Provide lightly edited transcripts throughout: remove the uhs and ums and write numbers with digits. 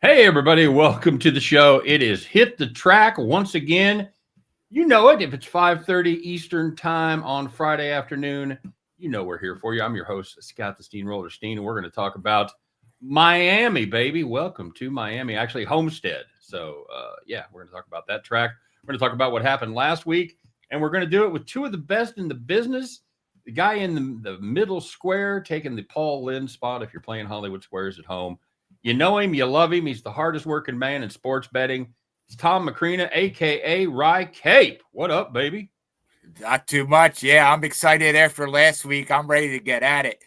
Hey, everybody, welcome to the show. It is Hit the Track once again. You know it. If it's 5:30 Eastern time on Friday afternoon, you know we're here for you. I'm your host, Scott the Steamroller Steehn, and we're going to talk about Miami, baby. Welcome to Miami, actually Homestead. So, yeah, we're going to talk about that track. We're going to talk about what happened last week, and we're going to do it with two of the best in the business. The guy in the middle square taking the Paul Lynde spot if you're playing Hollywood Squares at home. You know him, you love him. He's the hardest working man in sports betting. It's Tom Macrina, a.k.a. WryCape. What up, baby? Not too much. Yeah, I'm excited after last week. I'm ready to get at it.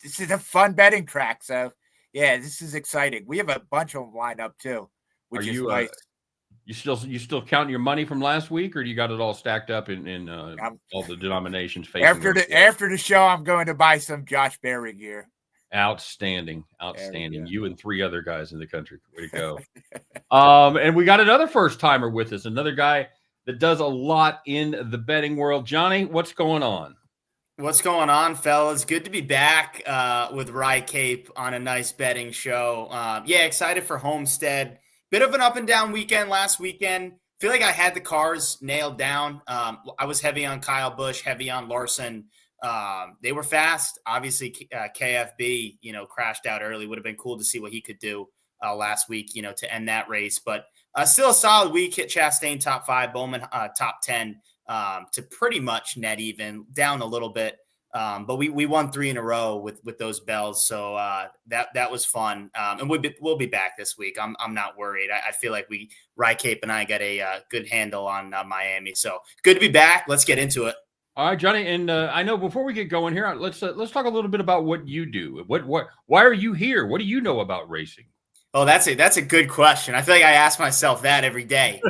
This is a fun betting track. So, yeah, this is exciting. We have a bunch of them lined up, too, which is nice. You still counting your money from last week, or do you got it all stacked up in all the denominations? After the show, I'm going to buy some Josh Berry gear. Outstanding. You and three other guys in the country. Way to go. And we got another first timer with us, another guy that does a lot in the betting world. Johnny, what's going on? What's going on, fellas? Good to be back with WryCape on a nice betting show. Yeah, excited for Homestead. Bit of an up and down weekend last weekend. Feel like I had the cars nailed down. I was heavy on Kyle Busch, heavy on Larson. They were fast. Obviously, KFB, crashed out early. Would have been cool to see what he could do last week, to end that race. But still a solid week. Hit Chastain top 5, Bowman top 10 to pretty much net even, down a little bit. But we won 3 in a row with those bells. So that was fun. And we'll be back this week. I'm not worried. I feel like WryCape and I got a good handle on Miami. So good to be back. Let's get into it. All right, Johnny, and I know before we get going here, let's talk a little bit about what you do. Why are you here? What do you know about racing? Oh, that's a good question. I feel like I ask myself that every day.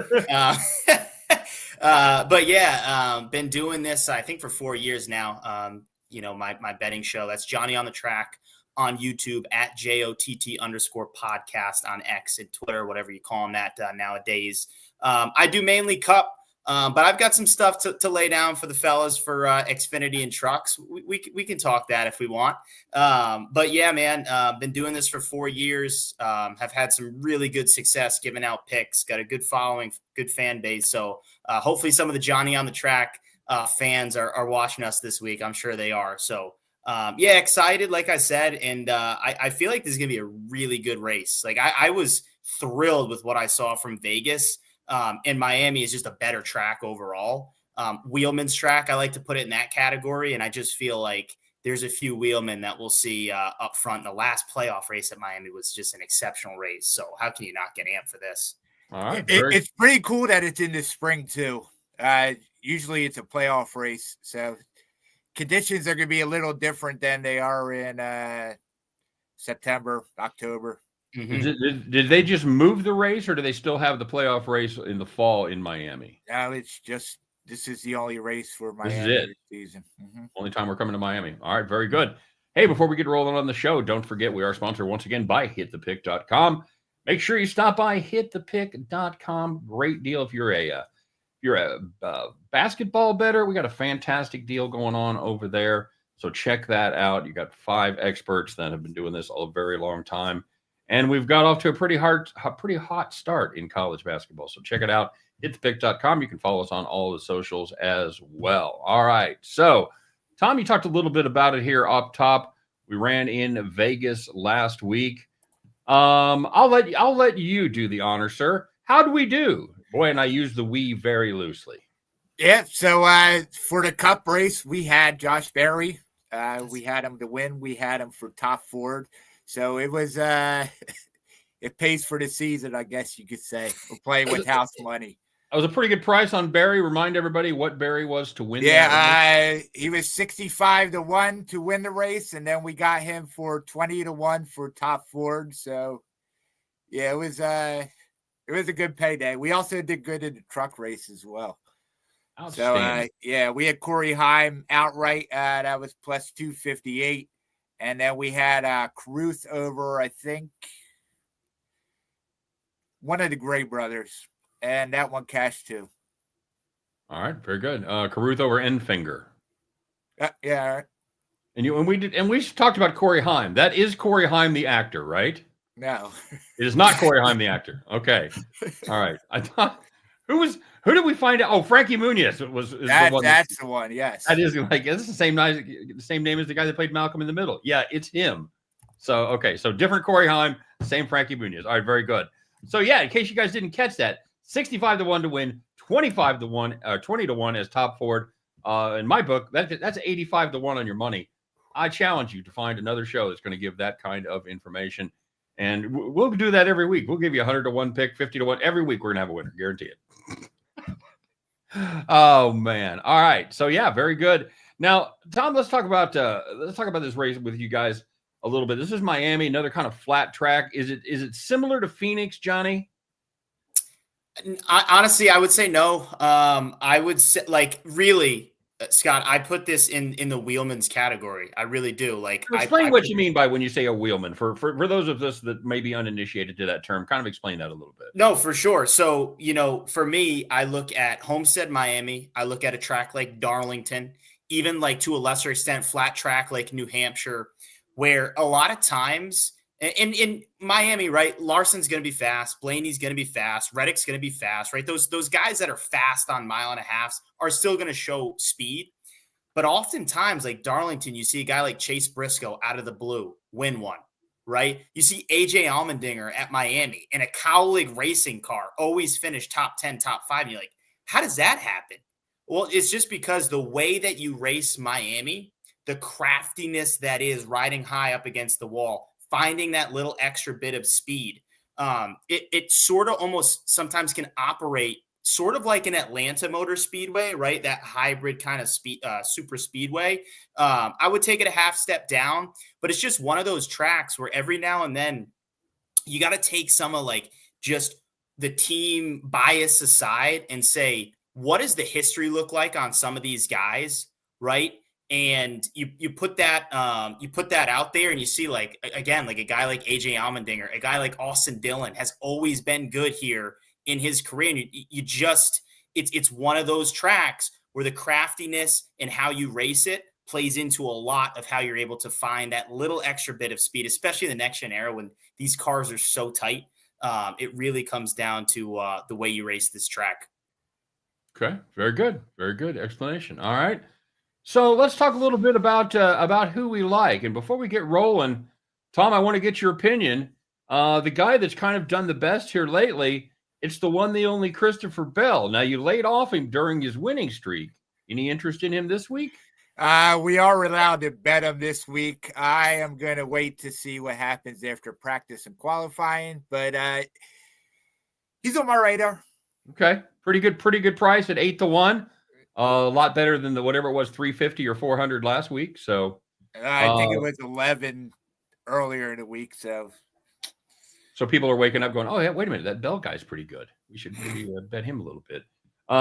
But yeah, been doing this I think for 4 years now. My betting show, that's Johnny on the Track on YouTube at JOTT_podcast on X and Twitter, whatever you call them that nowadays. I do mainly Cup. But I've got some stuff to lay down for the fellas for Xfinity and trucks. We can talk that if we want. But yeah, man, been doing this for 4 years. Have had some really good success giving out picks. Got a good following, good fan base. So hopefully some of the Johnny on the Track fans are watching us this week. I'm sure they are. So yeah, excited, like I said. And I feel like this is going to be a really good race. Like I was thrilled with what I saw from Vegas. And Miami is just a better track overall. Wheelman's track, I like to put it in that category. And I just feel like there's a few wheelmen that we'll see up front. The last playoff race at Miami was just an exceptional race. So how can you not get amped for this? All right, it's pretty cool that it's in the spring too. Usually it's a playoff race. So conditions are going to be a little different than they are in September, October. Mm-hmm. Did they just move the race, or do they still have the playoff race in the fall in Miami? No, it's just this is the only race for Miami this season. Mm-hmm. Only time we're coming to Miami. All right, very good. Hey, before we get rolling on the show, don't forget we are sponsored once again by HitThePick.com. Make sure you stop by HitThePick.com. Great deal if you're a basketball bettor. We got a fantastic deal going on over there, so check that out. You got 5 experts that have been doing this a very long time. And we've got off to a pretty hot start in college basketball. So check it out, hitthepick.com. You can follow us on all of the socials as well. All right. So, Tom, you talked a little bit about it here up top. We ran in Vegas last week. I'll let you do the honor, sir. How do we do? Boy, and I use the we very loosely. Yeah. So for the Cup race, we had Josh Berry. We had him to win. We had him for top Ford. So it was, it pays for the season, I guess you could say. We're playing with house money. That was a pretty good price on Barry. Remind everybody what Barry was to win. Yeah, he was 65-1 to win the race, and then we got him for 20-1 for top Ford. So, yeah, it was a good payday. We also did good in the truck race as well. So, yeah, we had Corey Heim outright. That was plus 258. And then we had Caruth over, I think, one of the Gray brothers. And that one cashed too. All right, very good. Caruth over Enfinger. Yeah, all right. And we talked about Corey Haim. That is Corey Haim, the actor, right? No. It is not Corey Haim, the actor. Okay. All right. I thought who did we find out? Oh, Frankie Muniz is the one. That's the one. Yes. That is like, it's the same name as the guy that played Malcolm in the Middle. Yeah, it's him. So, okay. So different Corey Haim, same Frankie Muniz. All right. Very good. So yeah, in case you guys didn't catch that, 65 to 1 to win, 25 to 1, 20 to 1 as top forward. In my book, that's 85 to 1 on your money. I challenge you to find another show that's going to give that kind of information. And we'll do that every week. We'll give you 100 to 1 pick, 50 to 1. Every week we're going to have a winner. Guarantee it. Oh, man. All right. So, yeah, very good. Now, Tom, let's talk about this race with you guys a little bit. This is Miami, another kind of flat track. Is it similar to Phoenix, Johnny? Honestly, I would say no. I would say, like, really, Scott, I put this in the wheelman's category. I really do. Like, explain what you mean by when you say a wheelman for those of us that may be uninitiated to that term. Kind of explain that a little bit. No, for sure. So, for me, I look at Homestead, Miami. I look at a track like Darlington, even like to a lesser extent, flat track like New Hampshire, where a lot of times in Miami, right, Larson's going to be fast. Blaney's going to be fast. Reddick's going to be fast, right? Those guys that are fast on mile and a halves are still going to show speed. But oftentimes, like Darlington, you see a guy like Chase Briscoe out of the blue win one, right? You see AJ Allmendinger at Miami in a Cowlick racing car always finish top 10, top 5. And you're like, how does that happen? Well, it's just because the way that you race Miami, the craftiness that is riding high up against the wall, finding that little extra bit of speed, it sort of almost sometimes can operate sort of like an Atlanta Motor Speedway, right? That hybrid kind of speed, super speedway. I would take it a half step down, but it's just one of those tracks where every now and then you got to take some of like just the team bias aside and say, what does the history look like on some of these guys, right? And you put that out there, and you see, like, again, like a guy like AJ Allmendinger, a guy like Austin Dillon has always been good here in his career. And it's one of those tracks where the craftiness and how you race it plays into a lot of how you're able to find that little extra bit of speed, especially in the next gen era when these cars are so tight. It really comes down to the way you race this track. Okay, very good explanation. All right. So let's talk a little bit about who we like. And before we get rolling, Tom, I want to get your opinion. The guy that's kind of done the best here lately, it's the one, the only Christopher Bell. Now, you laid off him during his winning streak. Any interest in him this week? We are allowed to bet him this week. I am going to wait to see what happens after practice and qualifying, but he's on my radar. Okay. Pretty good price at 8 to 1. A lot better than whatever it was, 350 or 400 last week. So I think it was 11 earlier in the week. So people are waking up going, oh yeah, wait a minute, that Bell guy's pretty good. We should maybe bet him a little bit.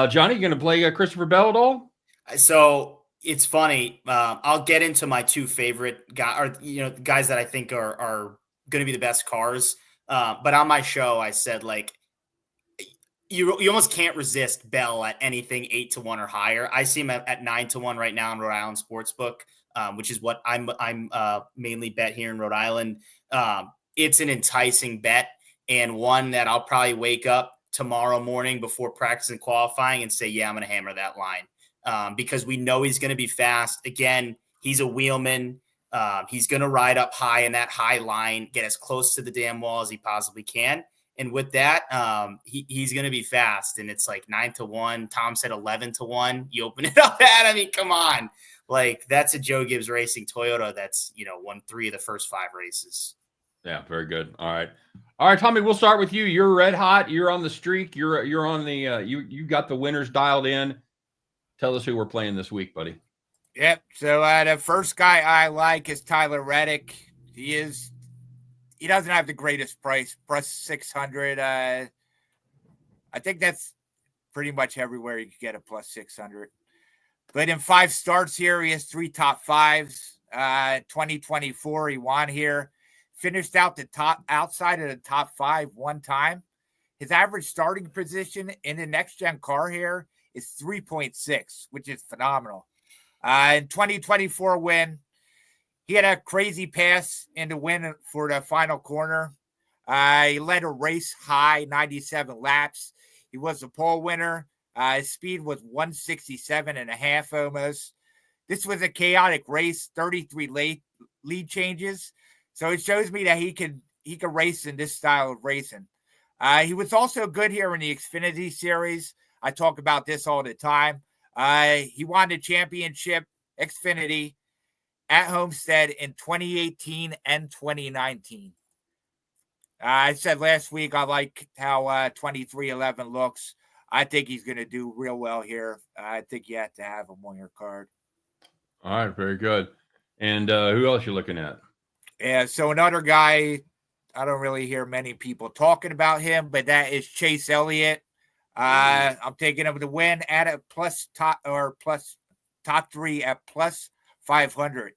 Johnny, you going to play Christopher Bell at all? So it's funny. I'll get into my two favorite guys that I think are going to be the best cars. But on my show, I said, like, you almost can't resist Bell at anything 8 to 1 or higher. I see him at 9 to 1 right now in Rhode Island Sportsbook, which is what I'm mainly bet here in Rhode Island. It's an enticing bet, and one that I'll probably wake up tomorrow morning before practice and qualifying and say, yeah, I'm going to hammer that line, because we know he's going to be fast. Again, he's a wheelman. He's going to ride up high in that high line, get as close to the damn wall as he possibly can. And with that, he's going to be fast. And it's like 9 to 1. Tom said 11 to 1. You open it up at, I mean, come on. Like, that's a Joe Gibbs Racing Toyota that's, won 3 of the first 5 races. Yeah, very good. All right, Tommy, we'll start with you. You're red hot. You're on the streak. You're on the you got the winners dialed in. Tell us who we're playing this week, buddy. Yep. So the first guy I like is Tyler Reddick. He doesn't have the greatest price, plus 600. I think that's pretty much everywhere you can get a plus 600. But in 5 starts here, he has 3 top 5s. 2024, he won here. Finished out outside of the top 5 one time. His average starting position in the next-gen car here is 3.6, which is phenomenal. In 2024 win, he had a crazy pass in the win for the final corner. He led a race high, 97 laps. He was the pole winner. His speed was 167.5 almost. This was a chaotic race, 33 lead changes. So it shows me that he could race in this style of racing. He was also good here in the Xfinity Series. I talk about this all the time. He won the championship Xfinity at Homestead in 2018 and 2019. I said last week I like how 2311 looks. I think he's going to do real well here. I think you have to have him on your card. All right, very good. And who else you looking at? Yeah, so another guy, I don't really hear many people talking about him, but that is Chase Elliott. I'm taking him to win at a top 3 at plus 500.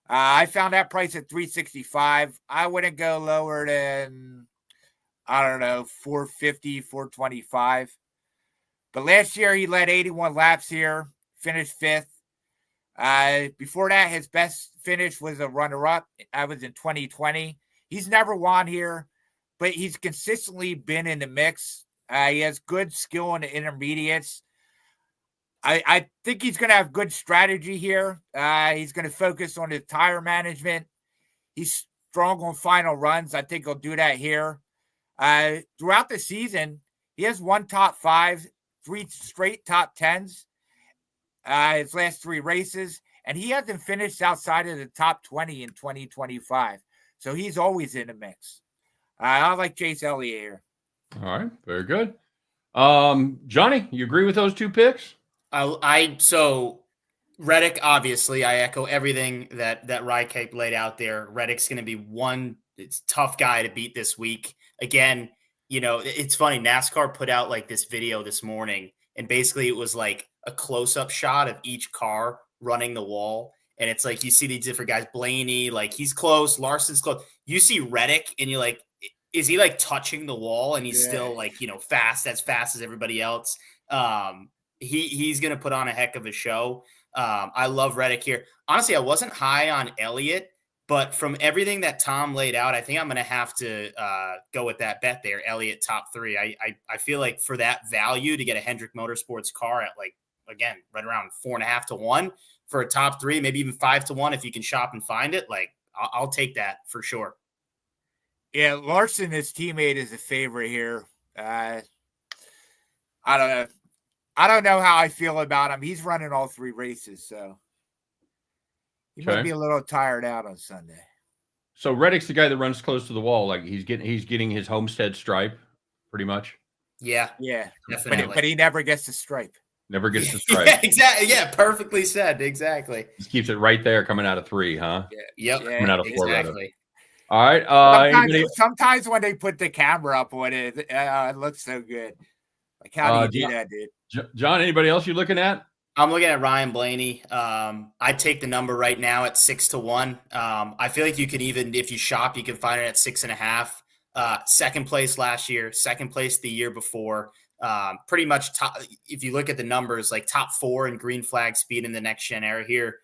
I found that price at 365. I wouldn't go lower than, I don't know, 450, 425. But last year he led 81 laps here, finished 5th. Before that, his best finish was a runner-up. I was in 2020. He's never won here, but he's consistently been in the mix. He has good skill in the intermediates. I think he's going to have good strategy here. He's going to focus on his tire management. He's strong on final runs. I think he'll do that here. Throughout the season, he has one top 5, 3 straight top 10s. His last 3 races, and he hasn't finished outside of the top 20 in 2025. So he's always in the mix. I like Chase Elliott here. All right, very good. Johnny, you agree with those 2 picks? So Reddick, obviously, I echo everything that WryCape laid out there. Reddick's going to be it's tough guy to beat this week. Again, it's funny. NASCAR put out like this video this morning, and basically it was like a close-up shot of each car running the wall. And it's like, you see these different guys, Blaney, like he's close, Larson's close. You see Reddick and you're like, is he like touching the wall? And he's still like, fast as everybody else. He's going to put on a heck of a show. I love Reddick here. Honestly, I wasn't high on Elliott, but from everything that Tom laid out, I think I'm going to have to go with that bet there, Elliott top 3. I feel like for that value to get a Hendrick Motorsports car at like, again, right around 4.5 to 1 for a top 3, maybe even 5 to 1 if you can shop and find it. Like, I'll take that for sure. Yeah, Larson, his teammate, is a favorite here. I don't know. I don't know how I feel about him. He's running all 3 races, so he might be a little tired out on Sunday. So Reddick's the guy that runs close to the wall. Like he's getting his Homestead stripe, pretty much. Yeah, definitely. But he never gets the stripe. Never gets the stripe. Yeah, exactly. Yeah, perfectly said. Exactly. Just keeps it right there, coming out of 3, huh? Yeah. Yep. Coming out of 4. Exactly. All right. Sometimes when they put the camera up on it, it looks so good. Like, how do you do that, dude? John, anybody else you're looking at? I'm looking at Ryan Blaney. I take the number right now at 6 to 1. I feel like you can even, if you shop, you can find it at 6.5. Second place last year, second place the year before. Pretty much top, if you look at the numbers, like top 4 in green flag speed in the next gen era here.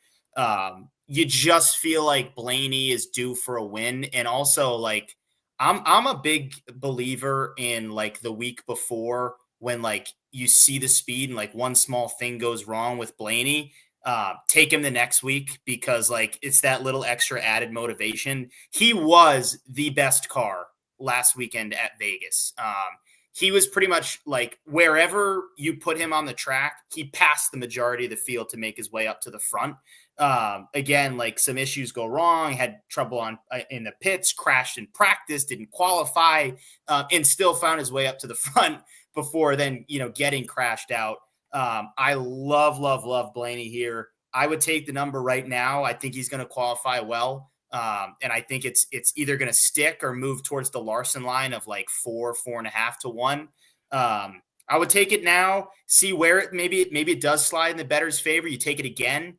You just feel like Blaney is due for a win. And also, like, I'm a big believer in like the week before, when like you see the speed and like one small thing goes wrong with Blaney, take him the next week, because like it's that little extra added motivation. He was the best car last weekend at Vegas. He was pretty much like wherever you put him on the track, he passed the majority of the field to make his way up to the front. Again, like some issues go wrong, had trouble in the pits, crashed in practice, didn't qualify, and still found his way up to the front before then, getting crashed out. I love Blaney here. I would take the number right now. I think he's going to qualify well. And I think it's either going to stick or move towards the Larson line of like 4.5 to 1. I would take it now, see where maybe it does slide in the bettor's favor. You take it again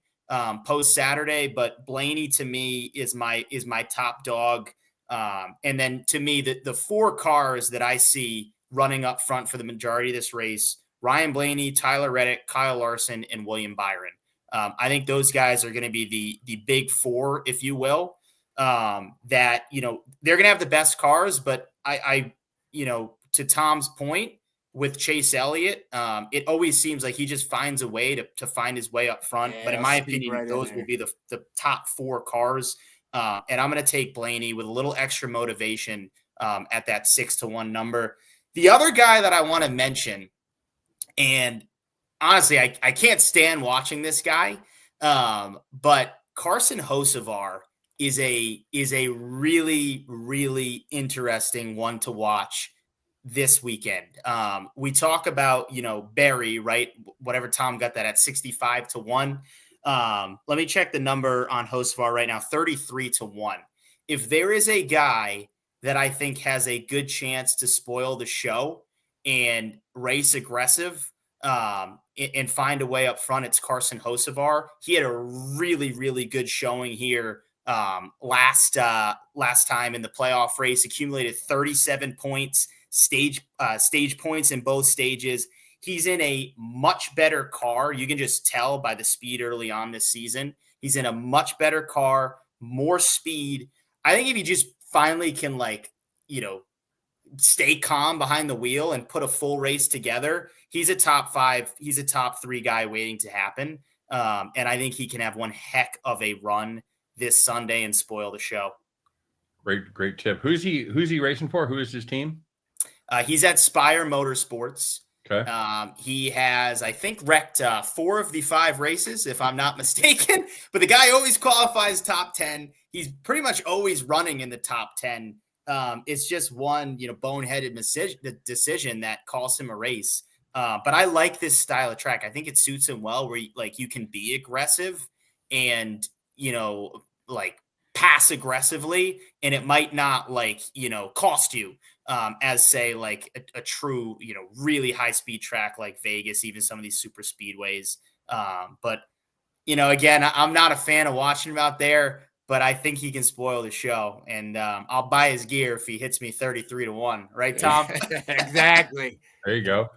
post Saturday, but Blaney to me is my top dog. And then to me, the 4 cars that I see running up front for the majority of this race, Ryan Blaney, Tyler Reddick, Kyle Larson, and William Byron. I think those guys are going to be the big 4, if you will. that, they're going to have the best cars, but I to Tom's point with Chase Elliott, it always seems like he just finds a way to find his way up front. Yeah, but in I'll my speak opinion, right in those there. will be the top 4 cars. And I'm going to take Blaney with a little extra motivation at that 6-1 number. The other guy that I want to mention, and honestly, I can't stand watching this guy, but Carson Hocevar is a really, really interesting one to watch this weekend. We talk about, Barry, right? Whatever Tom got that at 65-1. Let me check the number on Hocevar right now, 33-1. If there is a guy that I think has a good chance to spoil the show and race aggressive, and find a way up front, it's Carson Hocevar. He had a really, really good showing here last time in the playoff race, accumulated 37 points, stage points in both stages. He's in a much better car. You can just tell by the speed early on this season. He's in a much better car, more speed. I think if he just finally can, stay calm behind the wheel and put a full race together, he's a top 5, he's a top 3 guy waiting to happen. And I think he can have one heck of a run this Sunday and spoil the show. Great tip. Who's he racing for? Who is his team? He's at Spire Motorsports. Okay. He has, I think, wrecked 4 of the 5 races, if I'm not mistaken. But the guy always qualifies top 10. He's pretty much always running in the top 10. It's just one, boneheaded decision that costs him a race. But I like this style of track. I think it suits him well, where you can be aggressive and, pass aggressively, and it might not cost you, as say a true, really high speed track like Vegas, even some of these super speedways. But again, I'm not a fan of watching him out there, but I think he can spoil the show, and I'll buy his gear if he hits me 33-1. Right, Tom? Exactly. There you go.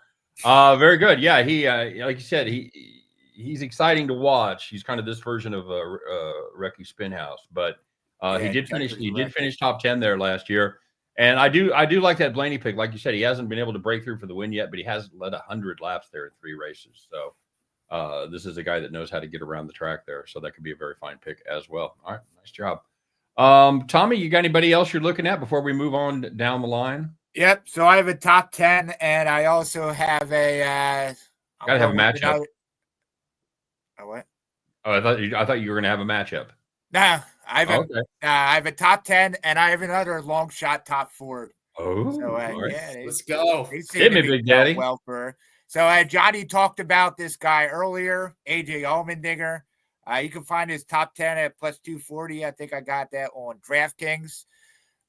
Very good. Yeah, he like you said, he's exciting to watch. He's kind of this version of Recce Spinhouse, but he did finish top 10 there last year. And I do like that Blaney pick. Like you said, he hasn't been able to break through for the win yet, but he has led 100 laps there in 3 races. So this is a guy that knows how to get around the track there. So that could be a very fine pick as well. All right. Nice job. Tommy, you got anybody else you're looking at before we move on down the line? Yep. So I have a top 10, and I also have a gotta have a matchup. What? Oh, I thought you were gonna have a matchup. No, I have a top 10, and I have another long shot top 4. Oh, so right. yeah, let's go. Hit me, Big Daddy. Well, so Johnny talked about this guy earlier, AJ Allmendinger. You can find his top 10 at plus 240. I think I got that on DraftKings.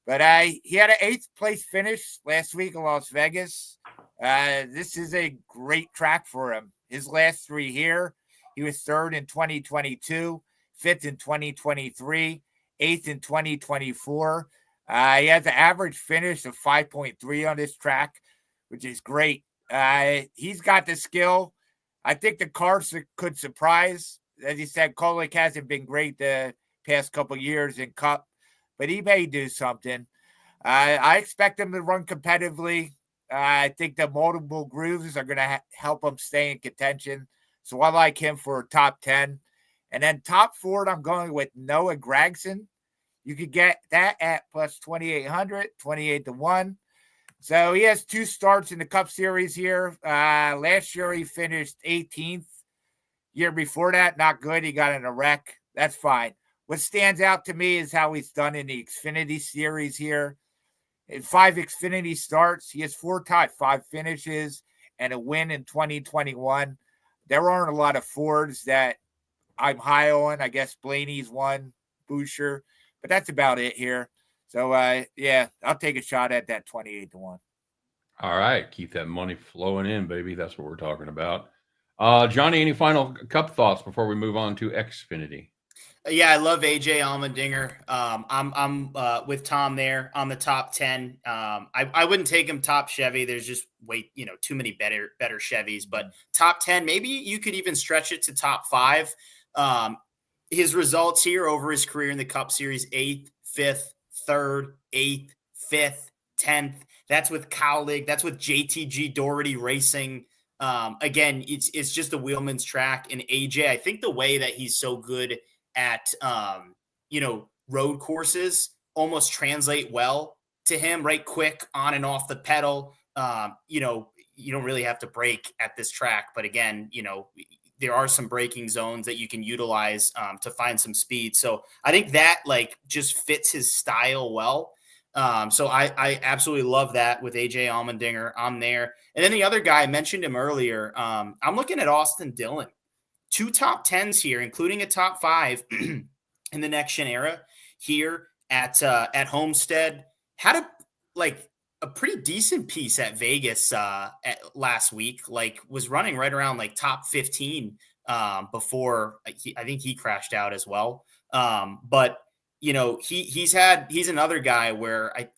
But he had an 8th place finish last week in Las Vegas. This is a great track for him. His last 3 here, he was 3rd in 2022, 5th in 2023, 8th in 2024. He has an average finish of 5.3 on this track, which is great. He's got the skill. I think the cars could surprise. As you said, Kolick hasn't been great the past couple years in Cup, but he may do something. I expect him to run competitively. I think the multiple grooves are going to help him stay in contention. So I like him for top 10. And then top 4, I'm going with Noah Gragson. You could get that at plus 2,800, 28-1. So he has 2 starts in the Cup Series here. Last year he finished 18th. Year before that, not good. He got in a wreck. That's fine. What stands out to me is how he's done in the Xfinity Series here. In 5 Xfinity starts, he has 4 top 5 finishes and a win in 2021. There aren't a lot of Fords that I'm high on. I guess Blaney's one, Boucher, but that's about it here. So, I'll take a shot at that 28-1. All right. Keep that money flowing in, baby. That's what we're talking about. Johnny, any final Cup thoughts before we move on to Xfinity? Yeah, I love AJ Allmendinger. I'm with Tom there on the top 10. I wouldn't take him top Chevy. There's just too many better Chevys. But top 10, maybe you could even stretch it to top 5. His results here over his career in the Cup Series: 8th, 5th, 3rd, 8th, 5th, 10th. That's with Cowlig. That's with JTG Doherty Racing. Again, it's just a wheelman's track. And AJ, I think the way that he's so good at, road courses almost translate well to him, right? Quick on and off the pedal. You don't really have to brake at this track. But again, there are some braking zones that you can utilize to find some speed. So I think that just fits his style well. So I absolutely love that with AJ Allmendinger. I'm there. And then the other guy, I mentioned him earlier. I'm looking at Austin Dillon. 2 top 10s here, including a top 5 in the next gen era here at Homestead. Had a pretty decent piece at Vegas last week, was running right around top 15 before I think he crashed out as well. But he's another guy where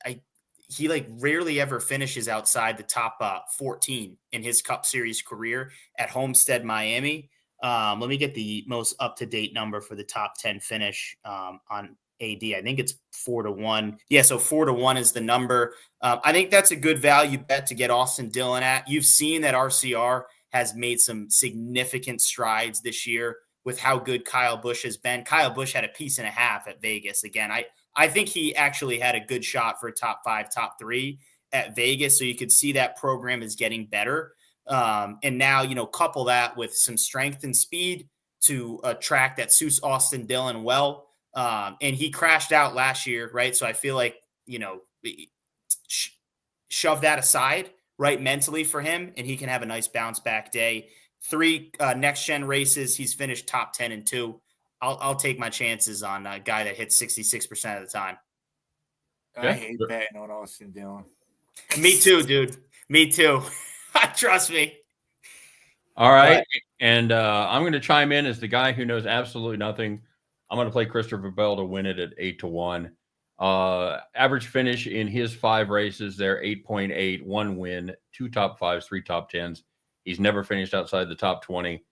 he rarely ever finishes outside the top 14 in his Cup Series career at Homestead, Miami. Let me get the most up-to-date number for the top 10 finish on AD. I think it's 4-1. Yeah, so 4-1 is the number. I think that's a good value bet to get Austin Dillon at. You've seen that RCR has made some significant strides this year with how good Kyle Busch has been. Kyle Busch had a piece and a half at Vegas. Again, I think he actually had a good shot for a top 5, top 3 at Vegas. So you could see that program is getting better. And now, couple that with some strength and speed to a track that suits Austin Dillon well. And he crashed out last year, right? So I feel like, shove that aside, right, mentally for him, and he can have a nice bounce back day. 3 next gen races, he's finished top 10 in 2. I'll take my chances on a guy that hits 66% of the time. I hate betting on Austin Dillon. Me too, dude. Me too. Trust me. All right. And I'm going to chime in as the guy who knows absolutely nothing. I'm going to play Christopher Bell to win it at 8-1. Average finish in his 5 races there, 8.8, 1 win, 2 top 5s, 3 top 10s. He's never finished outside the top 20.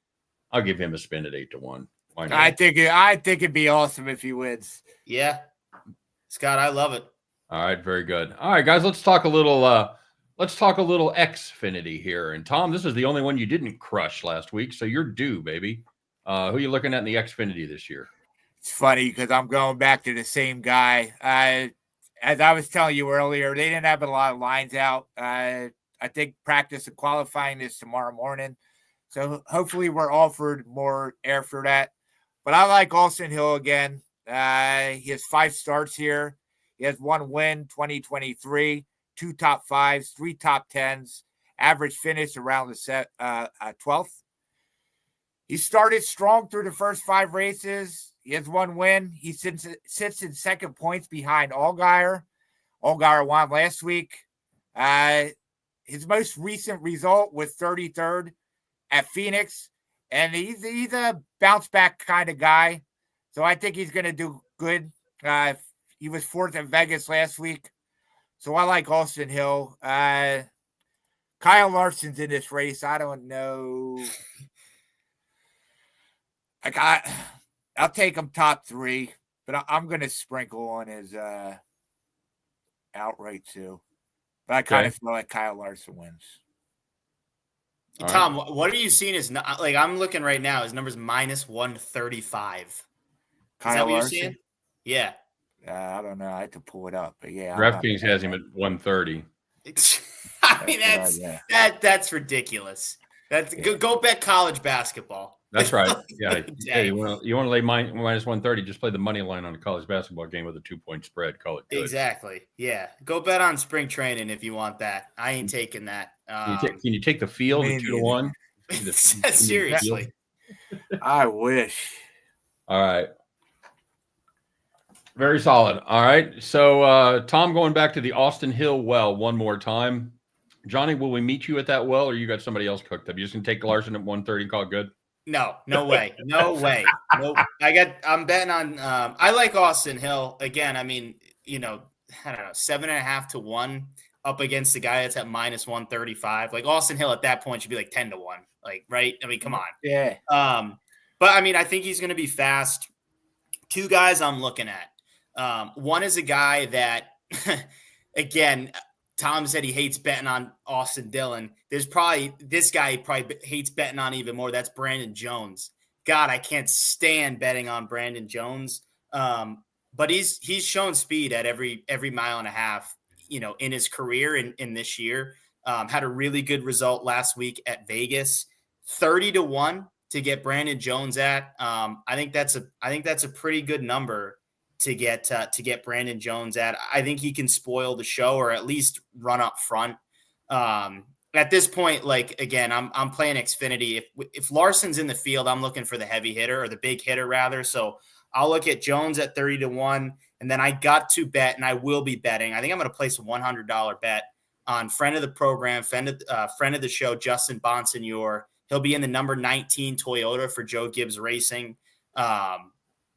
I'll give him a spin at 8-1. Why not? I think it'd be awesome if he wins. Yeah. Scott, I love it. All right, very good. All right, guys, let's talk a little Xfinity here. And Tom, this is the only one you didn't crush last week, so you're due, baby. Who are you looking at in the Xfinity this year? It's funny because I'm going back to the same guy. As I was telling you earlier, they didn't have a lot of lines out. I think practice and qualifying is tomorrow morning. So hopefully we're offered more air for that. But I like Austin Hill again. He has 5 starts here. He has 1 win, 2023, 2 top 5s, 3 top 10s, average finish around the 12th. He started strong through the first 5 races. He has 1 win. He sits in second points behind Allgaier. Allgaier won last week. His most recent result was 33rd at Phoenix. And he's a bounce back kind of guy. So I think he's going to do good. He was 4th at Vegas last week. So I like Austin Hill. Kyle Larson's in this race. I don't know. I'll take him top 3, but I'm going to sprinkle on his outright too. But I kind of feel like Kyle Larson wins. Tom, what are you seeing as I'm looking right now? His number's -135. Is that what you're seeing? Yeah. I don't know. I have to pull it up, but yeah. DraftKings has him at 130. I mean, that's ridiculous. Go bet college basketball. That's right. Yeah. Hey, you want to lay -130? Just play the money line on a college basketball game with a 2-point spread. Call it good. Exactly. Yeah. Go bet on spring training if you want that. I ain't taking that. Can you take the field at 2-1? Seriously. I wish. All right. Very solid. All right. So, Tom, going back to the Austin Hill well one more time. Johnny, will we meet you at that well, or you got somebody else cooked up? You just going to take Larson at 130 and call it good? No way. No way. Nope. I'm betting on, I like Austin Hill. Again, I mean, I don't know, 7.5 to 1 up against the guy that's at -135. Like Austin Hill at that point should be like 10 to 1. Like, right? I mean, come on. Yeah. But I mean, I think he's going to be fast. 2 guys I'm looking at. One is a guy that, again, Tom said he hates betting on Austin Dillon. There's probably this guy he probably hates betting on even more. That's Brandon Jones. God, I can't stand betting on Brandon Jones. But he's shown speed at every mile and a half, in his career in this year. Had a really good result last week at Vegas, 30-1 to get Brandon Jones at. I think that's a pretty good number to get Brandon Jones at. I think he can spoil the show or at least run up front. At this point, like, again, I'm playing Xfinity. If Larson's in the field, I'm looking for the heavy hitter or the big hitter rather. So I'll look at Jones at 30-1, and then I got to bet, and I will be betting. I think I'm going to place a $100 bet on friend of the program, friend of the show, Justin Bonsignor. He'll be in the number 19 Toyota for Joe Gibbs Racing.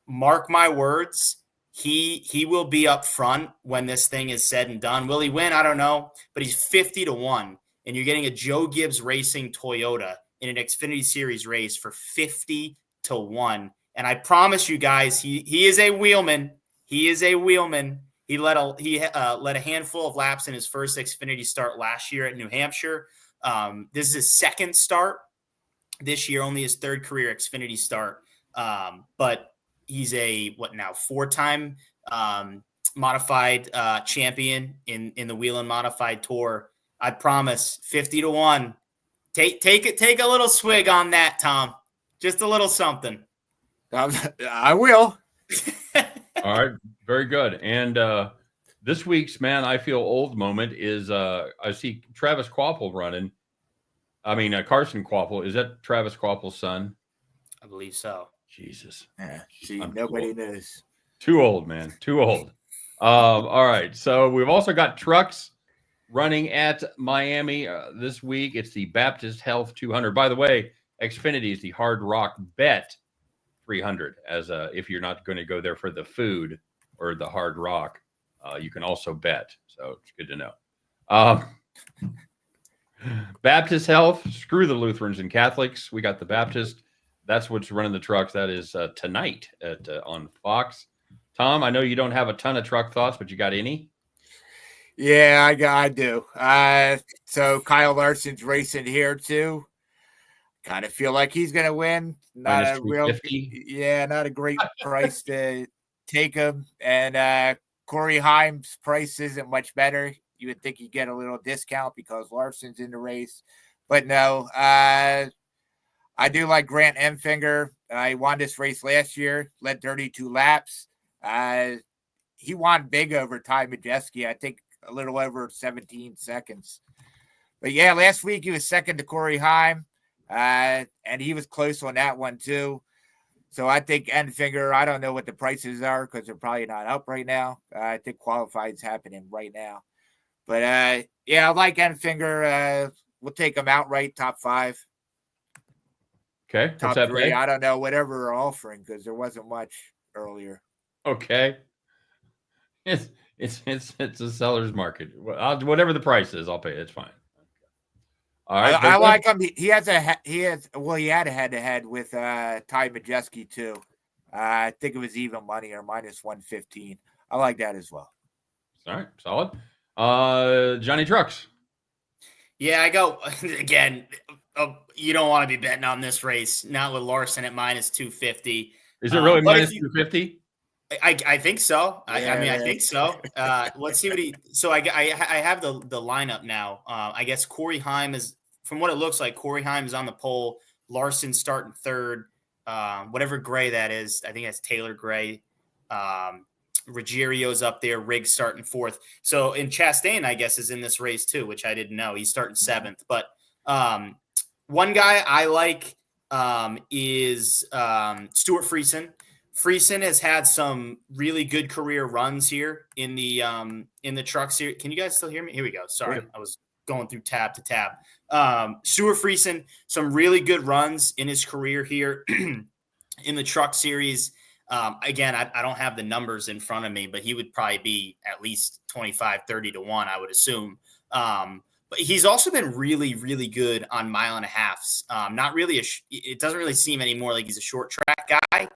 Mark my words, he will be up front when this thing is said and done. Will he win? I don't know, but he's 50-1, and you're getting a Joe Gibbs Racing Toyota in an Xfinity Series race for 50-1. And I promise you guys, he is a wheelman. He is a wheelman. He led a handful of laps in his first Xfinity start last year at New Hampshire. This is his second start this year, only his third career Xfinity start. But he's a four-time modified champion in the Whelen Modified Tour. I promise, 50-1. Take a little swig on that, Tom. Just a little something. I will. All right, very good. And this week's Man I Feel Old moment is I see Travis Kvapil running. I mean, Carson Kvapil. Is that Travis Kvapil's son? I believe so. Jesus. Yeah, nobody knows. Too old, man. Too old. All right. So we've also got trucks running at Miami this week. It's the Baptist Health 200. By the way, Xfinity is the Hard Rock Bet 300. As if you're not going to go there for the food or the Hard Rock, you can also bet. So it's good to know. Baptist Health, screw the Lutherans and Catholics. We got the Baptist. That's what's running the trucks. That is tonight on Fox. Tom, I know you don't have a ton of truck thoughts, but you got any? Yeah, I do. So Kyle Larson's racing here too. Kind of feel like he's going to win. Not a real, not a great price to take him. And Corey Haim's price isn't much better. You would think you'd get a little discount because Larson's in the race, but no. I do like Grant Enfinger. He won this race last year, led 32 laps. He won big over Ty Majeski, I think a little over 17 seconds. But yeah, last week he was second to Corey Haim, and he was close on that one too. So I think Enfinger, I don't know what the prices are because they're probably not up right now. I think qualified's happening right now. But yeah, I like Enfinger. We'll take him outright, top 5. Okay. Top 3. I don't know, whatever we're offering because there wasn't much earlier. Okay. It's a seller's market. Whatever the price is, I'll pay. It's fine. All right. I like him. He had a head-to-head with Ty Majeski too. I think it was even money or minus 115. I like that as well. All right, solid. Johnny Trucks. Yeah, I go again. You don't want to be betting on this race, not with Larson at minus 250. Is it really minus 250? I think so. Yeah, I think so. Let's see what he. So I have the lineup now. I guess Corey Haim is, from what it looks like, Corey Haim is on the pole. Larson starting third. Whatever gray that is, I think that's Taylor Gray. Ruggiero's up there. Riggs starting fourth. So in Chastain, I guess, is in this race too, which I didn't know. He's starting seventh. But one guy I like is Stuart Friesen. Friesen has had some really good career runs here in the truck series. Can you guys still hear me? Here we go. Sorry, I was going through tab to tab. Stuart Friesen, some really good runs in his career here in the truck series. Again, I don't have the numbers in front of me, but he would probably be at least 25-30-1, I would assume. But he's also been really, really good on mile and a halfs. Not really it doesn't really seem anymore like he's a short track guy.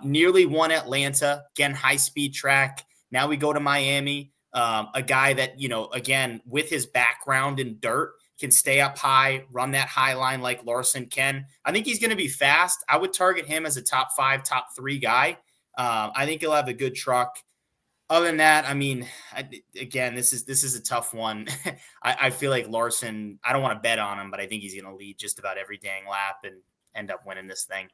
Nearly won Atlanta, again, high-speed track. Now we go to Miami, a guy that, again, with his background in dirt, can stay up high, run that high line like Larson can. I think he's going to be fast. I would target him as a top 5, top 3 guy. I think he'll have a good truck. Other than that, I mean, again, this is a tough one. I feel like Larson, I don't want to bet on him, but I think he's going to lead just about every dang lap and end up winning this thing.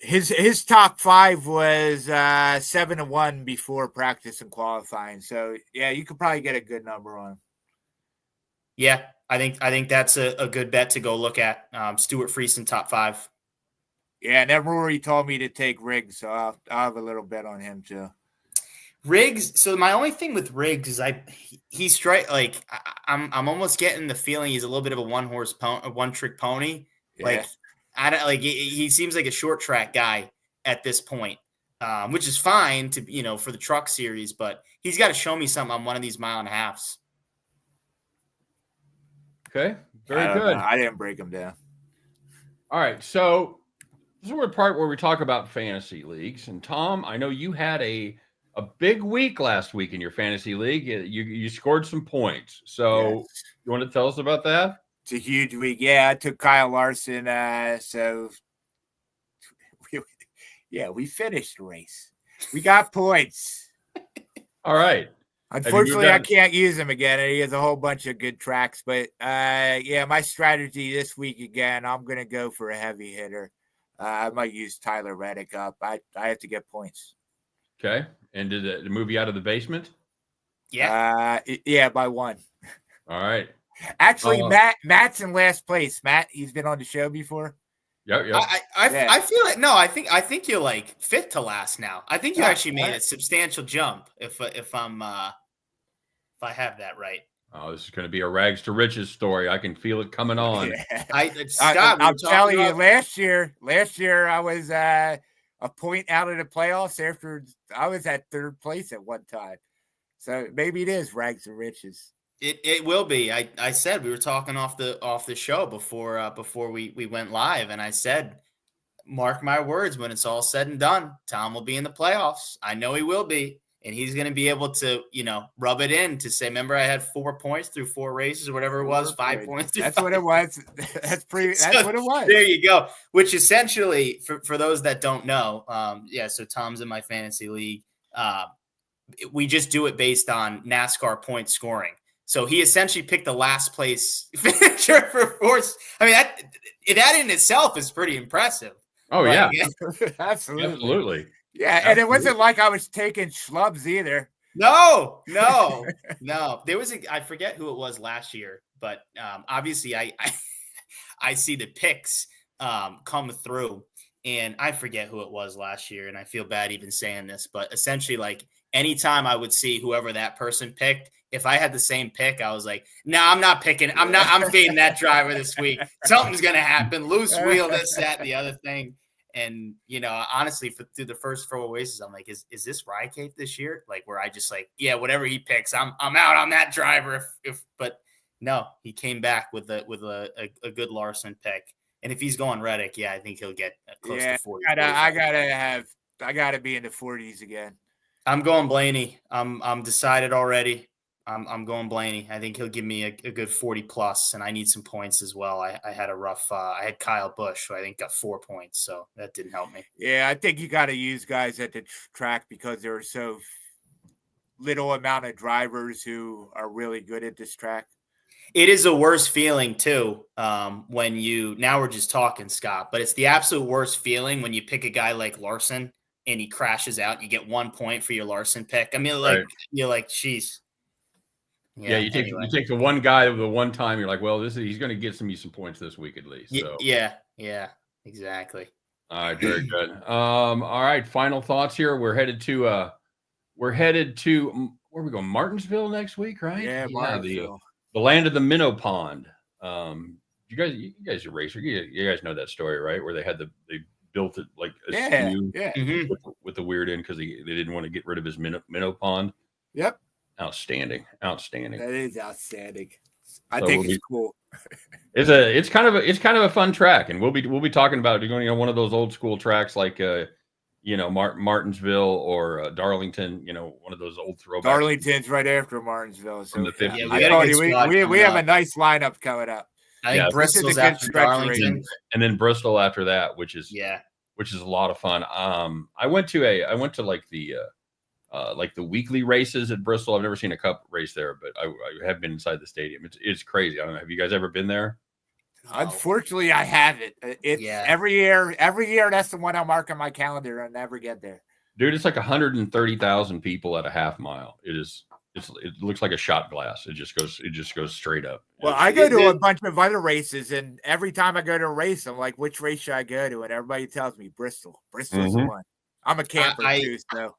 His top 5 was 7-1 before practice and qualifying. So yeah, you could probably get a good number on him. Yeah, I think that's a good bet to go look at. Stuart Friesen, top 5. Yeah, and then Rory told me to take Riggs, so I'll have a little bet on him too. Riggs. So my only thing with Riggs is he's straight. Like I'm almost getting the feeling he's a little bit of a one trick pony. Yeah. Like I don't like. He seems like a short track guy at this point, which is fine to for the truck series, but he's got to show me something on one of these mile and a halves. Okay, very good. I didn't break him down. All right, so this is the part where we talk about fantasy leagues. And Tom, I know you had a big week last week in your fantasy league. You scored some points. So Yes. You want to tell us about that? It's a huge week. Yeah, I took Kyle Larson. So we finished the race. We got points. All right. Unfortunately, I can't use him again. He has a whole bunch of good tracks. But my strategy this week again, I'm going to go for a heavy hitter. I might use Tyler Reddick up. I have to get points. Okay. And did it move you out of the basement? Yeah. By 1. All right. Actually, Matt's in last place. Matt, he's been on the show before. Yep. I feel it. No, I think you're like 5th to last now. I think you actually made a substantial jump. If I have that right. Oh, this is going to be a rags to riches story. I can feel it coming on. Yeah. I'm telling you, last year I was a point out of the playoffs after I was at 3rd place at one time. So maybe it is rags to riches. It will be. I said we were talking off the show before we went live, and I said, mark my words, when it's all said and done, Tom will be in the playoffs. I know he will be, and he's going to be able to rub it in to say, remember I had 4 points through 4 races or whatever it was, 5 points. That's what it was. That's what it was. There you go. Which essentially, for those that don't know, so Tom's in my fantasy league. We just do it based on NASCAR point scoring. So he essentially picked the last place finisher for force. I mean, that in itself is pretty impressive. Oh, yeah. Absolutely. Yeah, and it wasn't like I was taking schlubs either. No. There was I forget who it was last year, but obviously I see the picks come through, and I forget who it was last year, and I feel bad even saying this, but essentially, like, anytime I would see whoever that person picked, if I had the same pick, I was like, no, I'm not picking. I'm fading that driver this week. Something's going to happen. Loose wheel, this, that, and the other thing. And, honestly, through the first 4 races, I'm like, is this WryCape this year? Like, where I just like, yeah, whatever he picks, I'm out on that driver. But no, he came back with a good Larson pick. And if he's going Reddick, yeah, I think he'll get close to 40. I gotta be in the 40s again. I'm going Blaney. I'm decided already. I'm going Blaney. I think he'll give me a good 40 plus, and I need some points as well. I had a rough. I had Kyle Busch, who I think got 4 points, so that didn't help me. Yeah, I think you got to use guys at the track because there are so little amount of drivers who are really good at this track. It is a worse feeling too when now we're just talking, Scott, but it's the absolute worst feeling when you pick a guy like Larson and he crashes out. You get 1 point for your Larson pick. I mean, You're like, geez. Yeah, you take the one guy the one time. You're like, well, he's going to get some points this week at least. So. Yeah, exactly. All right, very good. All right, final thoughts here. We're headed to where are we going? Martinsville next week, right? Yeah, Martinsville. The land of the minnow pond. You guys are racers. You guys know that story, right? Where they built it like a skew with the weird end because they didn't want to get rid of his minnow pond. Yep. Outstanding. That is outstanding. I think it's cool. It's kind of a fun track, and we'll be talking about going one of those old school tracks like Martinsville or Darlington, one of those old throwbacks Darlington's right after Martinsville. So from the 50s. Yeah, I we got a told good you, squad we coming have a up. nice lineup coming up. I think Yeah. Bristol's This is a good after stretch Darlington. and then Bristol after that, which is Yeah. a lot of fun. I went to like the weekly races at Bristol. I've never seen a cup race there, but I have been inside the stadium. It's crazy. I don't know. Have you guys ever been there? Unfortunately, I haven't. It's every year. That's the one I mark on my calendar. I never get there. Dude, it's like 130,000 people at a half mile. It looks like a shot glass. It just goes straight up. Well, I go to a bunch of other races, and every time I go to a race, I'm like, which race should I go to? And everybody tells me Bristol. Bristol's the one. I'm a camper too, so.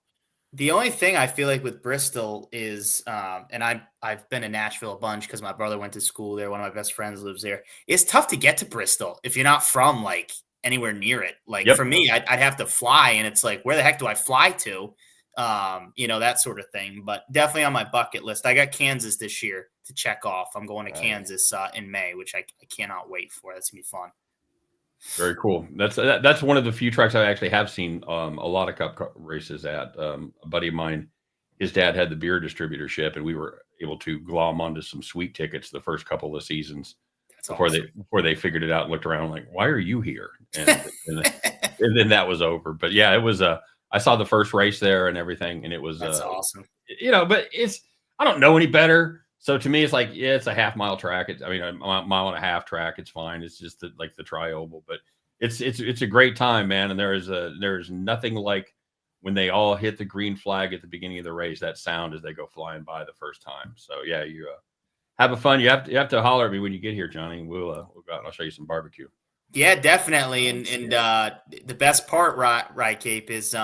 The only thing I feel like with Bristol is, and I've been in Nashville a bunch because my brother went to school there. One of my best friends lives there. It's tough to get to Bristol if you're not from like anywhere near it. Like for me, I'd have to fly, and it's like, where the heck do I fly to? That sort of thing. But definitely on my bucket list. I got Kansas this year to check off. I'm going to Kansas in May, which I cannot wait for. That's gonna be fun. Very cool. That's one of the few tracks I actually have seen a lot of cup races at. A buddy of mine, his dad had the beer distributorship, and we were able to glom onto some sweet tickets the first couple of seasons before they figured it out and looked around like, why are you here? And then that was over. But yeah, it was I saw the first race there and everything, and it was that's awesome. But I don't know any better. So to me, it's like, yeah, it's a half mile track. A mile and a half track. It's fine. It's just like the tri-oval, but it's a great time, man. And there's nothing like when they all hit the green flag at the beginning of the race, that sound as they go flying by the first time. So yeah, you have a fun. You have to holler at me when you get here, Johnny. We'll go out and I'll show you some barbecue. Yeah, definitely. And the best part, WryCape, is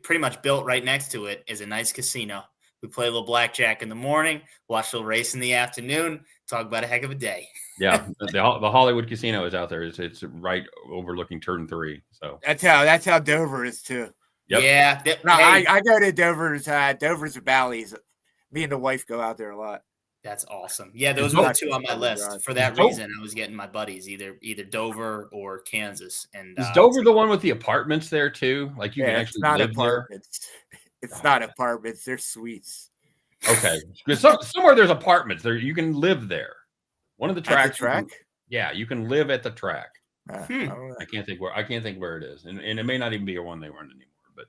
pretty much built right next to it is a nice casino. We play a little blackjack in the morning, watch a little race in the afternoon, talk about a heck of a day. Yeah, the Hollywood Casino is out there. It's right overlooking Turn 3. So that's how Dover is too. Yep. Yeah. I go to Dover's Valleys. Me and the wife go out there a lot. That's awesome. Yeah, those were the two on my list. For that reason, I was getting my buddies either Dover or Kansas. And is Dover the one with the apartments there too? Like you can actually live apartments. There. It's not apartments. They're suites. Okay, because somewhere there's apartments there. You can live there. One of the tracks. At the track? Yeah, you can live at the track. I can't think where it is, and it may not even be a one they weren't anymore.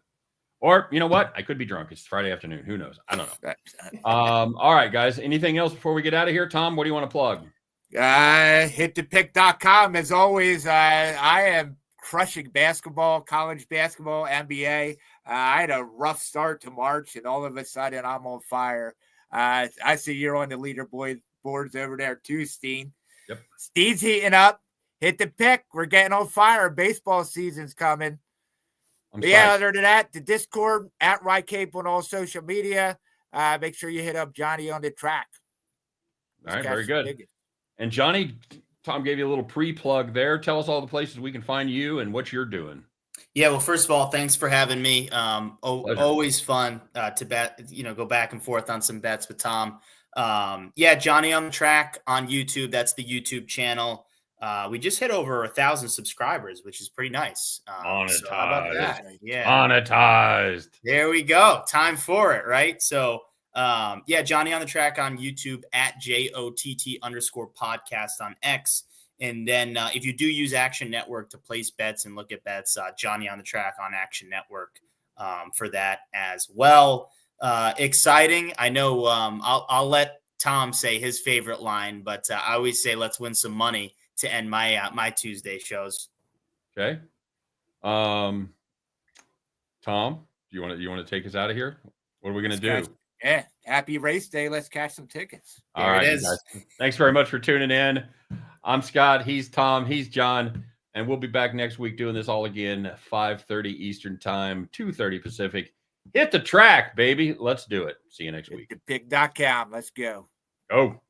Or you know what? I could be drunk. It's Friday afternoon. Who knows? I don't know. All right, guys. Anything else before we get out of here? Tom, what do you want to plug? Hitthepick.com. As always, I am crushing basketball, college basketball, NBA. I had a rough start to March, and all of a sudden I'm on fire. I see you're on the leaderboard boards over there too, Steehn. Yep. Steehn's heating up. Hit the pick. We're getting on fire. Baseball season's coming. Other than that, the Discord at WryCape on all social media. Make sure you hit up Johnny on the track. All right, very good. And Johnny, Tom gave you a little pre-plug there. Tell us all the places we can find you and what you're doing. Yeah, well, first of all, thanks for having me. Always fun to bet, go back and forth on some bets with Tom. Johnny on the Track on YouTube. That's the YouTube channel. We just hit over 1,000 subscribers, which is pretty nice. Monetized. So how about that? Yeah. Monetized. There we go. Time for it, right? So, Johnny on the Track on YouTube at JOTT_podcast on X. And then if you do use Action Network to place bets and look at bets, Johnny on the Track on Action Network for that as well. Exciting. I know I'll let Tom say his favorite line, but I always say let's win some money to end my Tuesday shows. Okay. Tom, do you want to take us out of here? What are we going to do? Yeah. Happy race day. Let's cash some tickets. All right, guys. Thanks very much for tuning in. I'm Scott. He's Tom. He's John. And we'll be back next week doing this all again, 5:30 Eastern time, 2:30 Pacific. Hit the track, baby. Let's do it. See you next week. HitThePick.com. Let's go. Go.